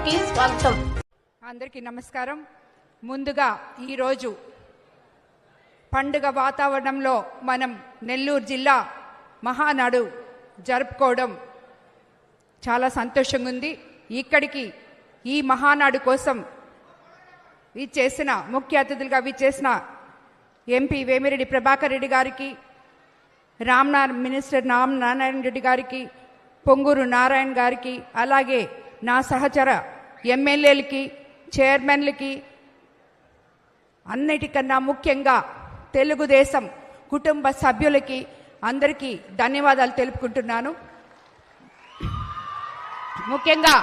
కి స్వాగతం. అందరికీ నమస్కారం. ముందుగా ఈరోజు పండుగ వాతావరణంలో మనం నెల్లూరు జిల్లా మహానాడు జరుపుకోవడం చాలా సంతోషంగా ఉంది. ఇక్కడికి ఈ మహానాడు కోసం విచ్చేసిన ముఖ్య అతిథులుగా విచ్చేసిన ఎంపీ వేమిరెడ్డి ప్రభాకర్ రెడ్డి గారికి, మినిస్టర్ నారాయణ రెడ్డి గారికి, పొంగూరు నారాయణ గారికి, అలాగే నా సహచర ఎమ్మెల్యేలకి, చైర్మన్లకి, అన్నిటికన్నా ముఖ్యంగా తెలుగుదేశం కుటుంబ సభ్యులకి అందరికీ ధన్యవాదాలు తెలుపుకుంటున్నాను. ముఖ్యంగా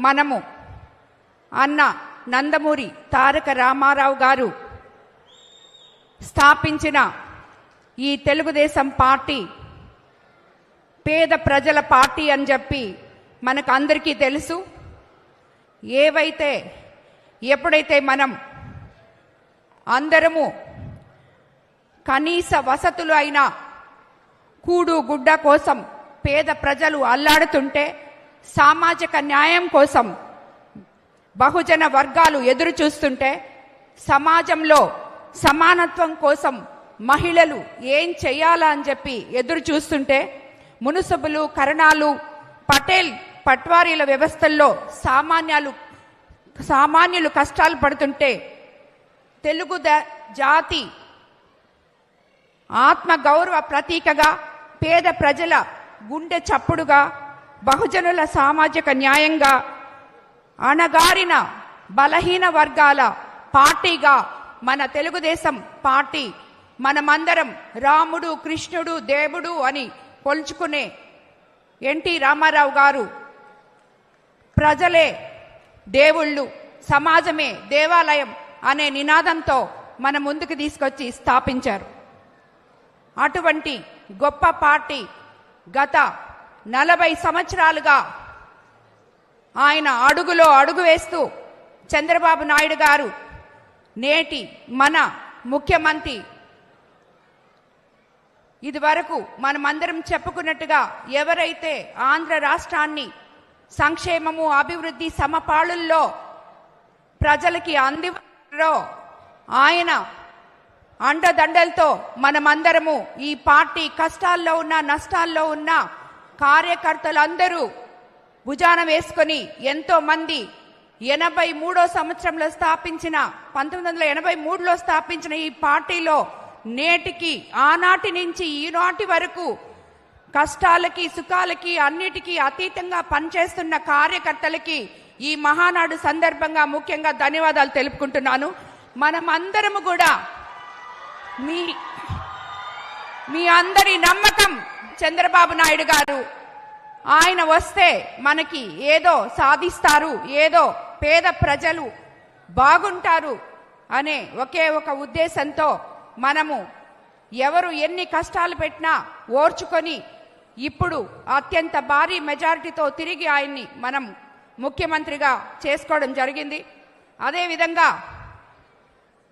మనము అన్న నందమూరి తారక రామారావు గారు స్థాపించిన ఈ తెలుగుదేశం పార్టీ పేద ప్రజల పార్టీ అని చెప్పి మనకు అందరికీ తెలుసు. ఎప్పుడైతే మనం అందరము కనీస వసతులు అయిన కూడు గుడ్డ కోసం పేద ప్రజలు అల్లాడుతుంటే, సామాజిక న్యాయం కోసం బహుజన వర్గాలు ఎదురు చూస్తుంటే, సమాజంలో సమానత్వం కోసం మహిళలు ఏం చెయ్యాలా అని చెప్పి ఎదురు చూస్తుంటే, మున్సిపల్ కరణాలు పట్వారీల వ్యవస్థల్లో సామాన్యులు కష్టాలు పడుతుంటే, తెలుగు జాతి ఆత్మ గౌరవ ప్రతీకగా, పేద ప్రజల గుండె చప్పుడుగా, బహుజనుల సామాజిక న్యాయంగా, అణగారిన బలహీన వర్గాల పార్టీగా మన తెలుగుదేశం పార్టీ మనమందరం రాముడు, కృష్ణుడు, దేవుడు అని కొలుచుకునే ఎన్టీ రామారావు గారు ప్రజలే దేవుళ్ళు, సమాజమే దేవాలయం అనే నినాదంతో మన ముందుకు తీసుకొచ్చి స్థాపించారు. అటువంటి గొప్ప పార్టీ గత 40 సంవత్సరాలుగా ఆయన అడుగులో అడుగు వేస్తూ చంద్రబాబు నాయుడు గారు, నేటి మన ముఖ్యమంత్రి, ఇదివరకు మనమందరం చెప్పుకున్నట్టుగా ఎవరైతే ఆంధ్ర రాష్ట్రాన్ని సంక్షేమము, అభివృద్ధి సమపాళుల్లో ప్రజలకి అందివ్వరో ఆయన అండదండలతో మనమందరము ఈ పార్టీ కష్టాల్లో ఉన్న, నష్టాల్లో ఉన్న కార్యకర్తలందరూ భుజాన వేసుకొని ఎంతో మంది 83వ సంవత్సరంలో స్థాపించిన 1983లో స్థాపించిన ఈ పార్టీలో నేటికి ఆనాటి నుంచి ఈనాటి వరకు కష్టాలకి, సుఖాలకి, అన్నిటికీ అతీతంగా పనిచేస్తున్న కార్యకర్తలకి ఈ మహానాడు సందర్భంగా ముఖ్యంగా ధన్యవాదాలు తెలుపుకుంటున్నాను. మనమందరము కూడా మీ అందరి నమ్మకం చంద్రబాబు నాయుడు గారు, ఆయన వస్తే మనకి ఏదో సాధిస్తారు, ఏదో పేద ప్రజలు బాగుంటారు అనే ఒకే ఒక ఉద్దేశంతో మనము ఎవరు ఎన్ని కష్టాలు పెట్టినా ఓర్చుకొని ఇప్పుడు అత్యంత భారీ మెజారిటీతో తిరిగి ఆయన్ని మనం ముఖ్యమంత్రిగా చేసుకోవడం జరిగింది. అదేవిధంగా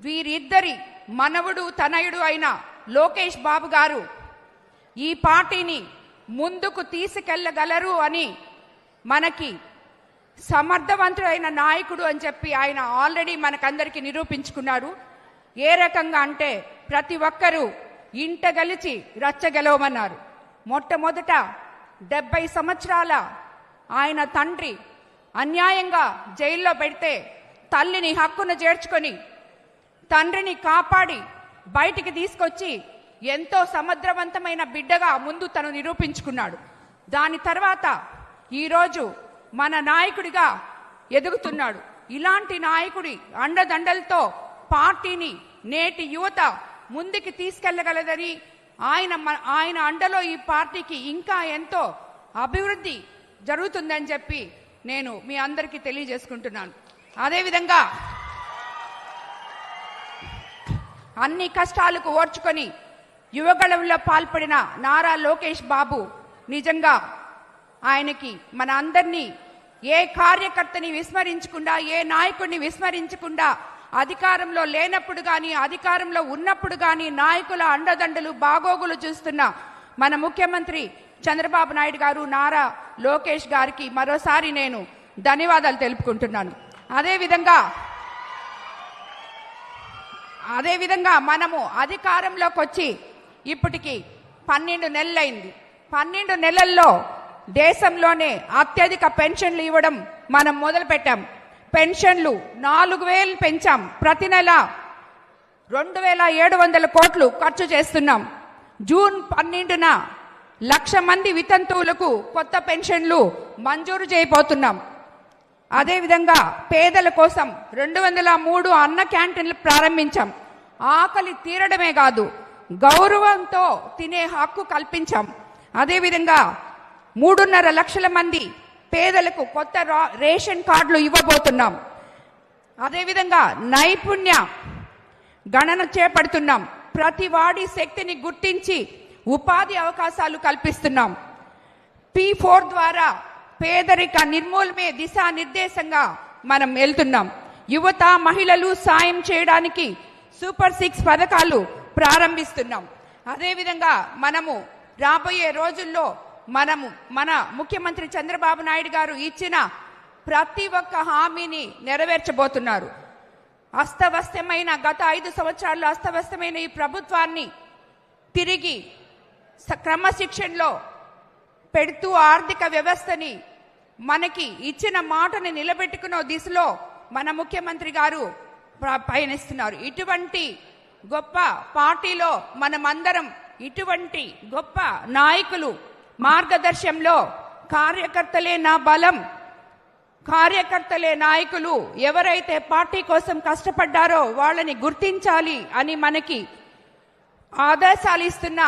వీరిద్దరి మనవడు, తనయుడు అయిన లోకేష్ బాబు గారు ఈ పార్టీని ముందుకు తీసుకెళ్లగలరు అని, మనకి సమర్థవంతుడైన నాయకుడు అని చెప్పి ఆయన ఆల్రెడీ మనకందరికీ నిరూపించుకున్నారు. ఏ రకంగా అంటే ప్రతి ఒక్కరూ ఇంట గెలిచి రచ్చగెలవమన్నారు. మొట్టమొదట 70 సంవత్సరాల ఆయన తండ్రి అన్యాయంగా జైల్లో పెడితే తల్లిని హక్కున చేర్చుకొని తండ్రిని కాపాడి బయటికి తీసుకొచ్చి ఎంతో సమర్థవంతమైన బిడ్డగా ముందు తను నిరూపించుకున్నాడు. దాని తర్వాత ఈరోజు మన నాయకుడిగా ఎదుగుతున్నాడు. ఇలాంటి నాయకుడి అండదండలతో పార్టీని నేటి యువత ముందుకు తీసుకెళ్లగలదని, ఆయన అండలో ఈ పార్టీకి ఇంకా ఎంతో అభివృద్ధి జరుగుతుందని చెప్పి నేను మీ అందరికీ తెలియజేసుకుంటున్నాను. అదేవిధంగా అన్ని కష్టాలకు ఓర్చుకొని యువగళంలో పాల్పడిన నారా లోకేష్ బాబు నిజంగా ఆయనకి మన అందరినీ ఏ కార్యకర్తని విస్మరించకుండా, ఏ నాయకుడిని విస్మరించకుండా అధికారంలో లేనప్పుడు కానీ, అధికారంలో ఉన్నప్పుడు కానీ నాయకుల అండదండలు, బాగోగులు చూస్తున్న మన ముఖ్యమంత్రి చంద్రబాబు నాయుడు గారు, నారా లోకేష్ గారికి మరోసారి నేను ధన్యవాదాలు తెలుపుకుంటున్నాను. అదేవిధంగా మనము అధికారంలోకి వచ్చి ఇప్పటికి 12 నెలలైంది. 12 నెలల్లో దేశంలోనే అత్యధిక పెన్షన్లు ఇవ్వడం మనం మొదలుపెట్టాం. పెన్షన్లు 4,000 పెంచాం. ప్రతి నెల 2,700 కోట్లు ఖర్చు చేస్తున్నాం. జూన్ 12న 1,00,000 మంది వితంతువులకు కొత్త పెన్షన్లు మంజూరు చేయబోతున్నాం. అదేవిధంగా పేదల కోసం 203 అన్న క్యాంటీన్లు ప్రారంభించాం. ఆకలి తీరడమే కాదు, గౌరవంతో తినే హక్కు కల్పించాం. అదేవిధంగా 3.5 లక్షల మంది పేదలకు కొత్త రేషన్ కార్డులు ఇవ్వబోతున్నాం. అదేవిధంగా నైపుణ్య గణన చేపడుతున్నాం. ప్రతి వాడి శక్తిని గుర్తించి ఉపాధి అవకాశాలు కల్పిస్తున్నాం. P4 ద్వారా పేదరిక నిర్మూలమే దిశానిర్దేశంగా మనం వెళ్తున్నాం. యువత, మహిళలు సాయం చేయడానికి సూపర్ 6 పథకాలు ప్రారంభిస్తున్నాం. అదేవిధంగా మనము రాబోయే రోజుల్లో మన ముఖ్యమంత్రి చంద్రబాబు నాయుడు గారు ఇచ్చిన ప్రతి ఒక్క హామీని నెరవేర్చబోతున్నారు. గత 5 సంవత్సరాల్లో అస్తవ్యస్తమైన ఈ ప్రభుత్వాన్ని తిరిగి క్రమశిక్షణలో పెడుతూ ఆర్థిక వ్యవస్థని మనకి ఇచ్చిన మాటని నిలబెట్టుకున్న దిశలో మన ముఖ్యమంత్రి గారు పయనిస్తున్నారు. ఇటువంటి గొప్ప పార్టీలో మనమందరం ఇటువంటి గొప్ప నాయకులు మార్గదర్శనంలో కార్యకర్తలే నా బలం, కార్యకర్తలే నాయకులు, ఎవరైతే పార్టీ కోసం కష్టపడ్డారో వాళ్ళని గుర్తించాలి అని మనకి ఆదేశాలు ఇస్తున్న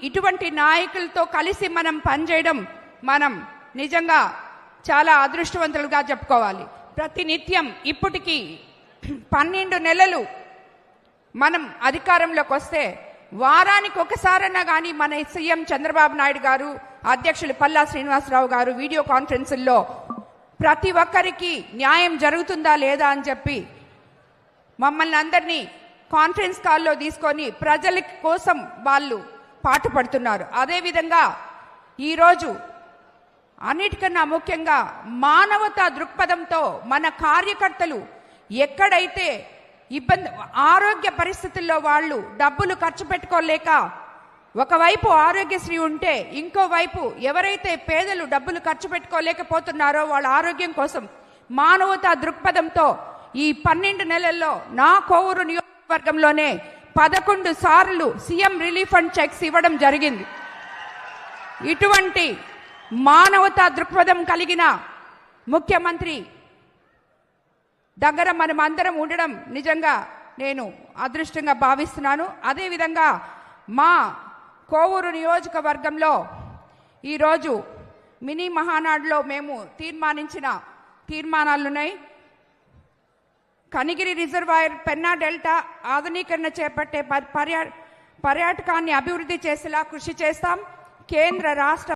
ఇటువంటి నాయకులతో కలిసి మనం పనిచేయడం మనం నిజంగా చాలా అదృష్టవంతులుగా చెప్పుకోవాలి. ప్రతినిత్యం ఇప్పటికీ 12 నెలలు మనం అధికారంలోకి వస్తే వారానికి ఒకసారన్నా కానీ మన సీఎం చంద్రబాబు నాయుడు గారు, అధ్యక్షులు పల్లా శ్రీనివాసరావు గారు వీడియో కాన్ఫరెన్సుల్లో ప్రతి ఒక్కరికి న్యాయం జరుగుతుందా లేదా అని చెప్పి మమ్మల్ని అందరినీ కాన్ఫరెన్స్ కాల్లో తీసుకొని ప్రజల కోసం వాళ్ళు పాటుపడుతున్నారు. అదేవిధంగా ఈరోజు అన్నిటికన్నా ముఖ్యంగా మానవతా దృక్పథంతో మన కార్యకర్తలు ఎక్కడైతే ఆరోగ్య పరిస్థితుల్లో వాళ్ళు డబ్బులు ఖర్చు పెట్టుకోలేక ఒకవైపు ఆరోగ్యశ్రీ ఉంటే ఇంకోవైపు ఎవరైతే పేదలు డబ్బులు ఖర్చు పెట్టుకోలేకపోతున్నారో వాళ్ళ ఆరోగ్యం కోసం మానవతా దృక్పథంతో ఈ 12 నెలల్లో నా కోవూరు నియోజకవర్గంలోనే 11 సార్లు సీఎం రిలీఫ్ ఫండ్ చెక్స్ ఇవ్వడం జరిగింది. ఇటువంటి మానవతా దృక్పథం కలిగిన ముఖ్యమంత్రి దగ్గర మనం అందరం ఉండడం నిజంగా నేను అదృష్టంగా భావిస్తున్నాను. అదేవిధంగా మా కోవూరు నియోజకవర్గంలో ఈరోజు మినీ మహానాడులో మేము తీర్మానించిన తీర్మానాలున్నాయి. కనిగిరి రిజర్వాయర్, పెన్నా డెల్టా ఆధునీకరణ చేపట్టే పర్యాటకాన్ని అభివృద్ధి చేసేలా కృషి చేస్తాం. కేంద్ర రాష్ట్ర